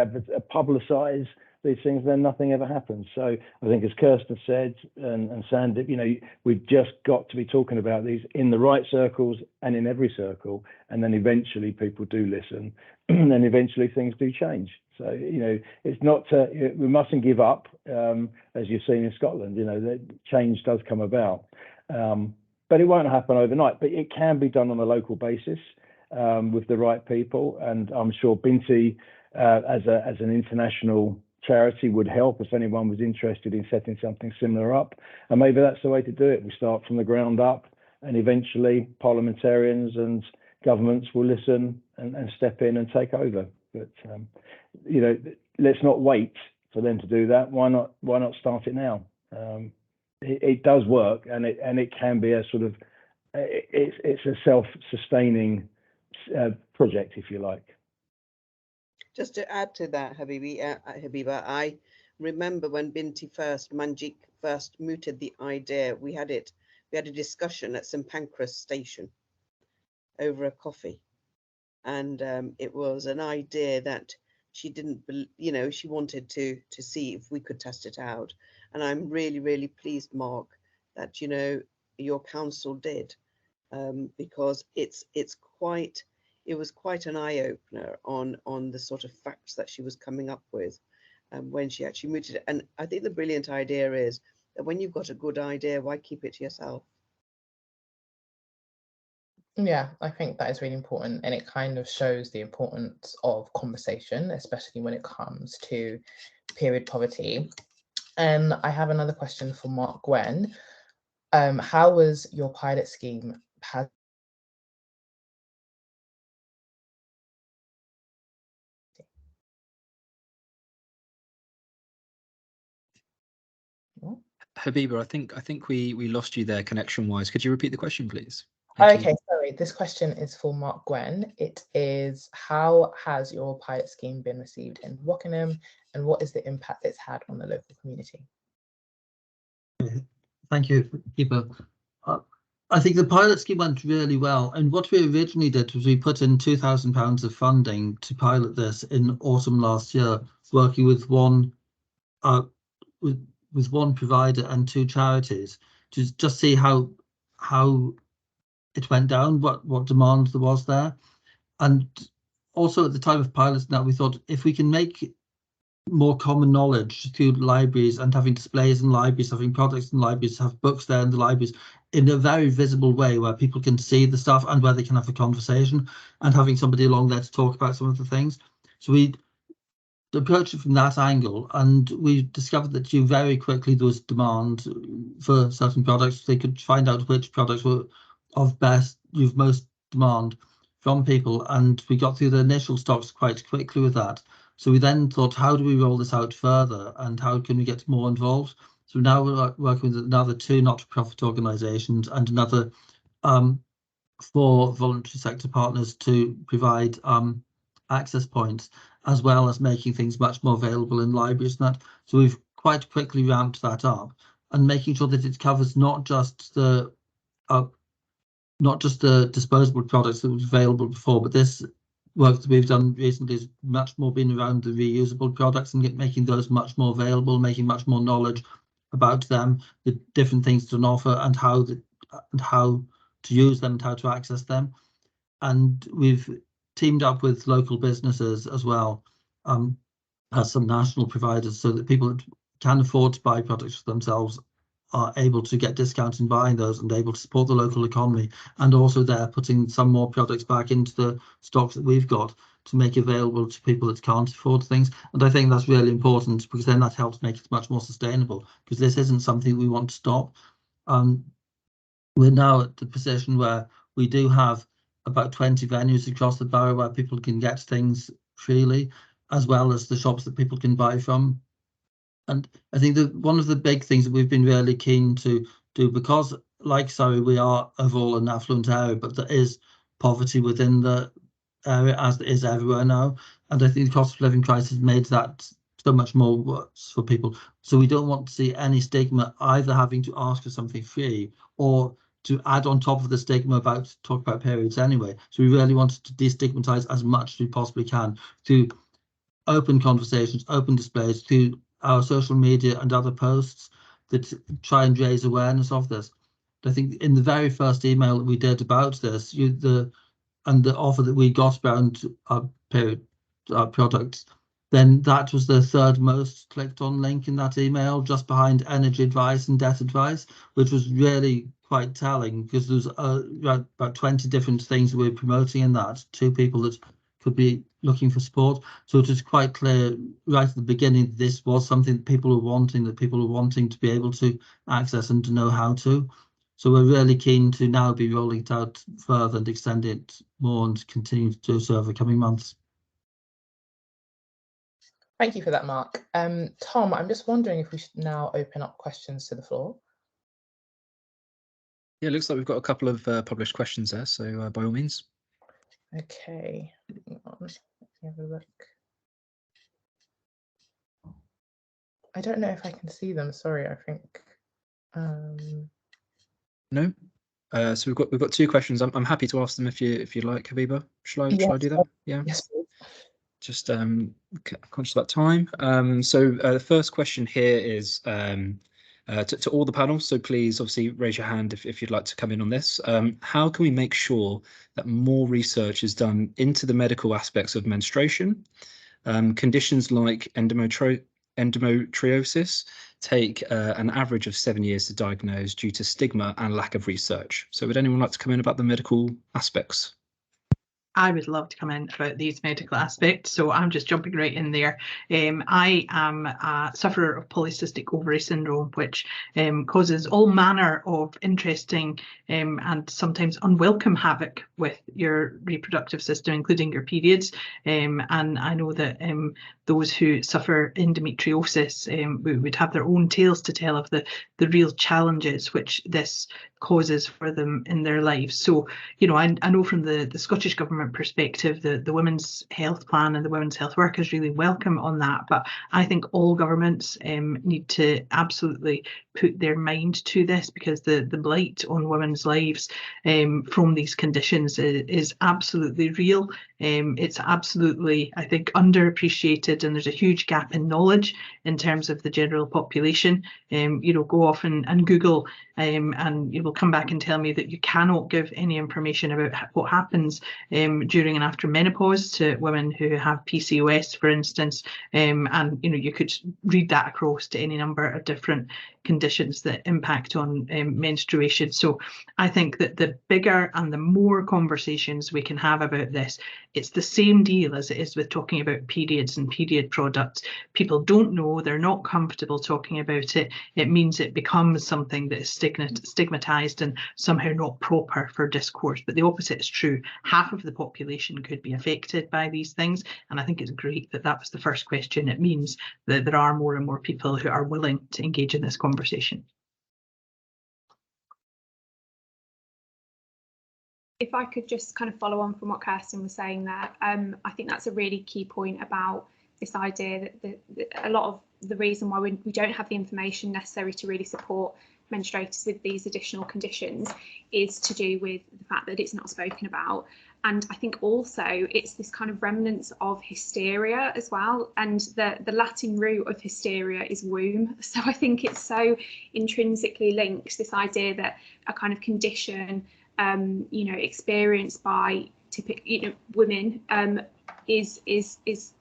publicise these things, then nothing ever happens. So I think, as Kirsten said, and Sandy, you know, we've just got to be talking about these in the right circles and in every circle, and then eventually people do listen, and then eventually things do change. So, you know, it's not, we mustn't give up, as you've seen in Scotland, you know, that change does come about. But it won't happen overnight, but it can be done on a local basis with the right people. And I'm sure Binti, as an international charity, would help if anyone was interested in setting something similar up. And maybe that's the way to do it. We start from the ground up, and eventually parliamentarians and governments will listen and step in and take over. But you know, let's not wait for them to do that. Why not start it now? It does work, and it can be a sort of it's a self-sustaining project, if you like. Just to add to that, Habiba, I remember when Manjit first mooted the idea. We had a discussion at St Pancras Station over a coffee, and it was an idea that she didn't, you know, she wanted to see if we could test it out. And I'm really, really pleased, Mark, that, you know, your council did, because it was quite an eye opener on the sort of facts that she was coming up with when she actually mooted it. And I think the brilliant idea is that when you've got a good idea, why keep it to yourself? Yeah, I think that is really important, and it kind of shows the importance of conversation, especially when it comes to period poverty. And I have another question for Mark Gwen. How was your pilot scheme? Habiba, I think we lost you there connection wise. Could you repeat the question, please? Thank Okay, you. sorry. This question is for Mark Gwen. It is, how has your pilot scheme been received in Wokingham, and what is the impact it's had on the local community? Thank you, Eva. I think the pilot scheme went really well, and what we originally did was we put in £2,000 of funding to pilot this in autumn last year, working with one with one provider and 2 charities to just see how it went down, what demand there was there. And also at the time of pilots now, we thought if we can make more common knowledge through libraries and having displays in libraries, having products in libraries, have books there in the libraries in a very visible way where people can see the stuff and where they can have a conversation, and having somebody along there to talk about some of the things. So we approached it from that angle, and we discovered that very quickly there was demand for certain products. They could find out which products were of most demand from people, and we got through the initial stocks quite quickly with that. So we then thought, how do we roll this out further, and how can we get more involved? So now we're working with another 2 not-for-profit organisations and another 4 voluntary sector partners to provide access points, as well as making things much more available in libraries and that. So we've quite quickly ramped that up, and making sure that it covers not just the disposable products that were available before, but this work that we've done recently has much more been around the reusable products and making those much more available, making much more knowledge about them, the different things to offer, and how to use them and how to access them. And we've teamed up with local businesses as well, as some national providers, so that people that can afford to buy products for themselves are able to get discounts in buying those and able to support the local economy. And also they're putting some more products back into the stocks that we've got to make available to people that can't afford things. And I think that's really important, because then that helps make it much more sustainable, because this isn't something we want to stop. We're now at the position where we do have about 20 venues across the borough where people can get things freely, as well as the shops that people can buy from. And I think that one of the big things that we've been really keen to do, because like Surrey, we are overall an affluent area, but there is poverty within the area, as there is everywhere now. And I think the cost of living crisis made that so much more worse for people. So we don't want to see any stigma, either having to ask for something free or to add on top of the stigma about talk about periods anyway. So we really wanted to destigmatize as much as we possibly can through open conversations, open displays, through our social media and other posts that try and raise awareness of this. I think in the very first email that we did about this, the offer that we got around our period products, then that was the 3rd most clicked on link in that email, just behind energy advice and debt advice, which was really quite telling, because there's about 20 different things that we're promoting in that to people that could be looking for support. So it was quite clear right at the beginning this was something that people were wanting to be able to access and to know how to. So we're really keen to now be rolling it out further and extend it more and continue to do so over the coming months. Thank you for that, Mark. Tom, I'm just wondering if we should now open up questions to the floor. Yeah, it looks like we've got a couple of published questions there, so by all means. Okay, hang on. Let me have a look. I don't know if I can see them. Sorry, I think. No. So we've got 2 questions. I'm happy to ask them if you like, Habiba. Shall I do that? Yeah. Yes, please. just conscious about time. So the first question here is to all the panel. So please, obviously, raise your hand if you'd like to come in on this. How can we make sure that more research is done into the medical aspects of menstruation? Conditions like endometriosis take an average of 7 years to diagnose due to stigma and lack of research. So would anyone like to come in about the medical aspects? I would love to come in about these medical aspects, so I'm just jumping right in there. I am a sufferer of polycystic ovary syndrome, which causes all manner of interesting and sometimes unwelcome havoc with your reproductive system, including your periods. And I know that those who suffer endometriosis would have their own tales to tell of the real challenges which this causes for them in their lives. So, you know, I know from the Scottish Government perspective, the Women's Health Plan and the Women's Health Work is really welcome on that, but I think all governments need to absolutely put their mind to this, because the blight on women's lives from these conditions is absolutely real. It's absolutely, I think, underappreciated, and there's a huge gap in knowledge in terms of the general population. You know, go off and Google and you will come back and tell me that you cannot give any information about what happens during and after menopause to women who have PCOS, for instance. And you know, you could read that across to any number of different conditions that impact on menstruation. So I think that the bigger and the more conversations we can have about this, it's the same deal as it is with talking about periods and period products. People don't know, they're not comfortable talking about it. It means it becomes something that is stigmatized and somehow not proper for discourse. But the opposite is true. Half of the population could be affected by these things. And I think it's great that that was the first question. It means that there are more and more people who are willing to engage in this conversation. If I could just kind of follow on from what Kirsten was saying there, I think that's a really key point about this idea that a lot of the reason why we don't have the information necessary to really support menstruators with these additional conditions is to do with the fact that it's not spoken about. And I think also it's this kind of remnants of hysteria as well. And the Latin root of hysteria is womb. So I think it's so intrinsically linked, this idea that a kind of condition you know, experienced by typical, you know, women is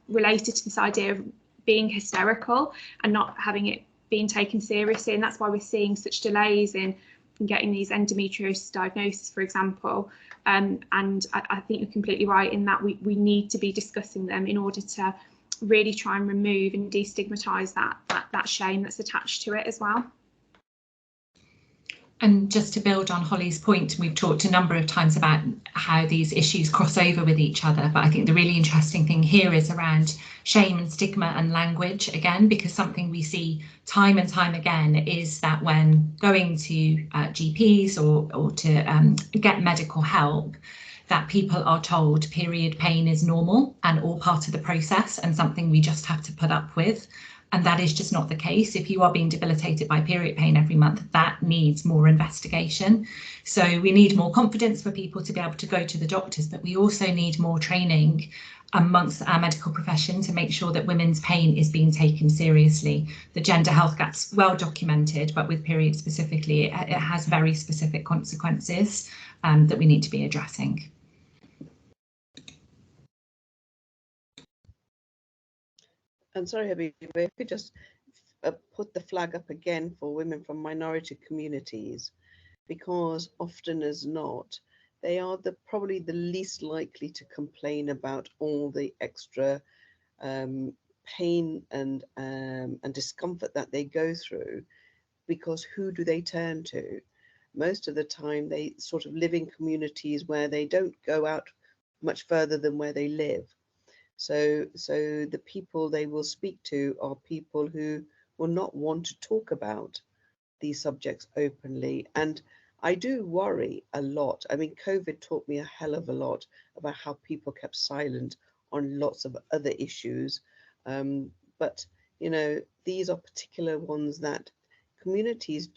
related to this idea of being hysterical and not having it being taken seriously. And that's why we're seeing such delays in getting these endometriosis diagnoses, for example. And I think you're completely right in that we need to be discussing them in order to really try and remove and destigmatize that shame that's attached to it as well. And just to build on Holly's point, we've talked a number of times about how these issues cross over with each other, but I think the really interesting thing here is around shame and stigma and language again, because something we see time and time again is that when going to GPs or to get medical help, that people are told period pain is normal and all part of the process and something we just have to put up with. And that is just not the case. If you are being debilitated by period pain every month, that needs more investigation. So we need more confidence for people to be able to go to the doctors, but we also need more training amongst our medical profession to make sure that women's pain is being taken seriously. The gender health gap's well documented, but with periods specifically, it has very specific consequences that we need to be addressing. I'm sorry, Habiba, if I could just put the flag up again for women from minority communities, because often as not, they are probably the least likely to complain about all the extra pain and discomfort that they go through, because who do they turn to? Most of the time, they sort of live in communities where they don't go out much further than where they live. So the people they will speak to are people who will not want to talk about these subjects openly. And I do worry a lot. I mean, COVID taught me a hell of a lot about how people kept silent on lots of other issues. But, you know, these are particular ones that communities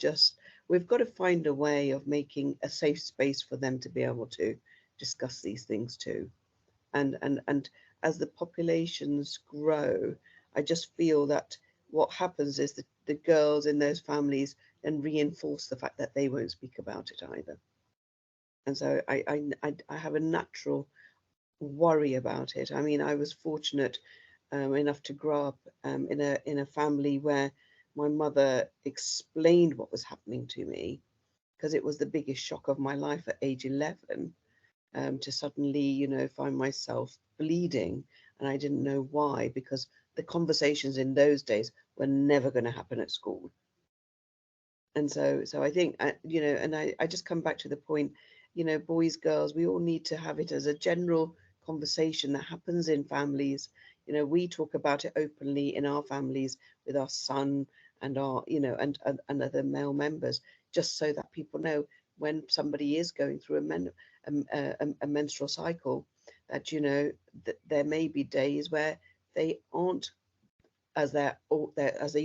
we've got to find a way of making a safe space for them to be able to discuss these things too. And as the populations grow, I just feel that what happens is that the girls in those families then reinforce the fact that they won't speak about it either. And so I have a natural worry about it. I mean, I was fortunate enough to grow up in a family where my mother explained what was happening to me, because it was the biggest shock of my life at age 11, to suddenly, you know, find myself bleeding, and I didn't know why, because the conversations in those days were never going to happen at school. And so I think, you know, and I just come back to the point, you know, boys, girls, we all need to have it as a general conversation that happens in families. You know, we talk about it openly in our families with our son and our, you know, and other male members, just so that people know when somebody is going through a menstrual cycle, that, you know, that there may be days where they aren't as they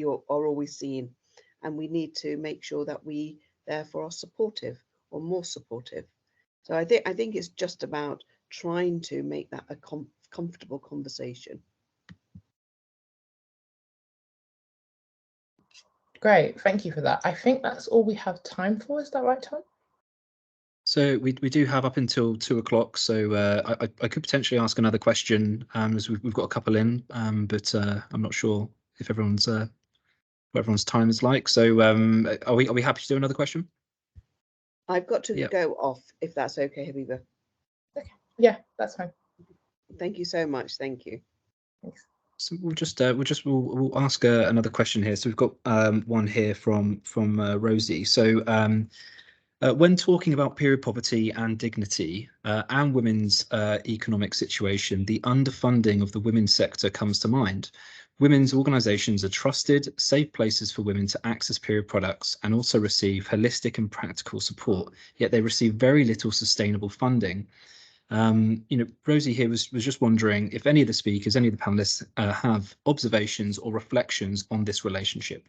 are always seen, and we need to make sure that we therefore are supportive, or more supportive. So I think it's just about trying to make that a comfortable conversation. Great, thank you for that. I think that's all we have time for. Is that right, Tom? So we do have up until 2 o'clock. So I could potentially ask another question, as we've got a couple in, but I'm not sure if everyone's what everyone's time is like. So are we happy to do another question? I've got to Yep. go off, if that's okay, Habiba. Okay. Yeah, that's fine. Thank you so much. Thank you. Thanks. So we'll ask another question here. So we've got one here from Rosie. So when talking about period poverty and dignity and women's economic situation, the underfunding of the women's sector comes to mind. Women's organisations are trusted, safe places for women to access period products and also receive holistic and practical support, yet they receive very little sustainable funding. You know, Rosie here was just wondering if any of the speakers, any of the panelists have observations or reflections on this relationship.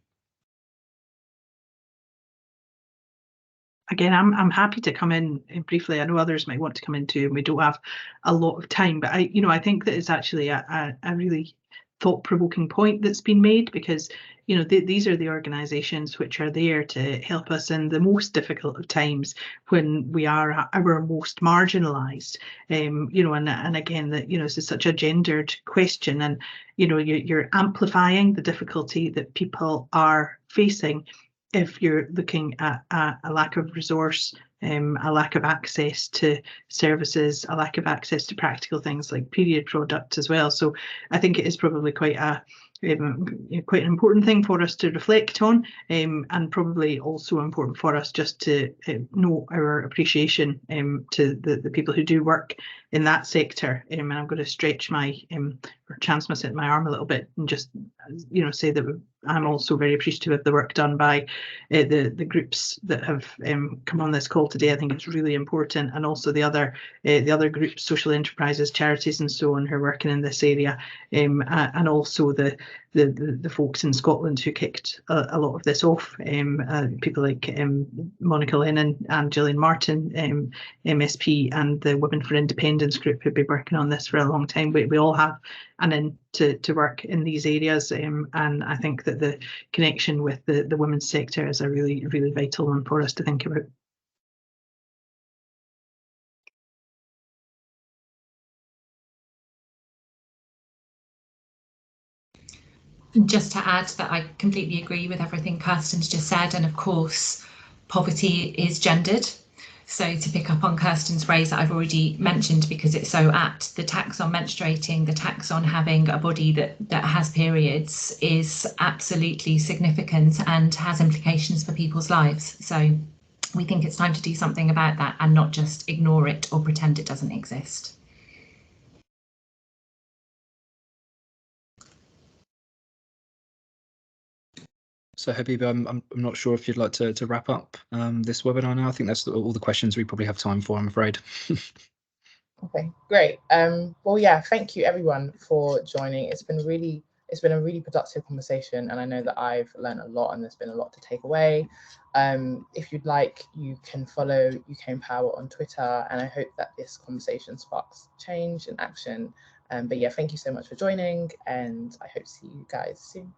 Again, I'm happy to come in briefly. I know others might want to come in too, and we don't have a lot of time, but I think that it's actually a really thought-provoking point that's been made, because these are the organisations which are there to help us in the most difficult of times, when we are our most marginalised. And again, that this is such a gendered question, and you're amplifying the difficulty that people are facing if you're looking at a lack of resource, a lack of access to services, a lack of access to practical things like period products as well. So I think it is probably quite an important thing for us to reflect on, and probably also important for us just to know our appreciation to the people who do work in that sector. And I'm going to stretch my or chance my arm a little bit and just say that I'm also very appreciative of the work done by the groups that have come on this call today. I think it's really important, and also the other groups, social enterprises, charities, and so on, who are working in this area, and also the folks in Scotland who kicked a lot of this off. People like Monica Lennon and Gillian Martin, MSP, and the Women for Independence group, who've been working on this for a long time. We all have an in to work in these areas, and I think that the connection with the women's sector is a really, really vital one for us to think about. Just to add that I completely agree with everything Kirsten's just said, and of course poverty is gendered. So to pick up on Kirsten's phrase that I've already mentioned, because it's so apt, the tax on menstruating, the tax on having a body that has periods is absolutely significant and has implications for people's lives. So we think it's time to do something about that and not just ignore it or pretend it doesn't exist. So Habiba, I'm not sure if you'd like to wrap up this webinar now. I think that's all the questions we probably have time for, I'm afraid. Okay, great. Well, yeah, thank you everyone for joining. It's been really It's been a really productive conversation, and I know that I've learned a lot and there's been a lot to take away. If you'd like, you can follow UK Empower on Twitter, and I hope that this conversation sparks change and action. But yeah, thank you so much for joining, and I hope to see you guys soon.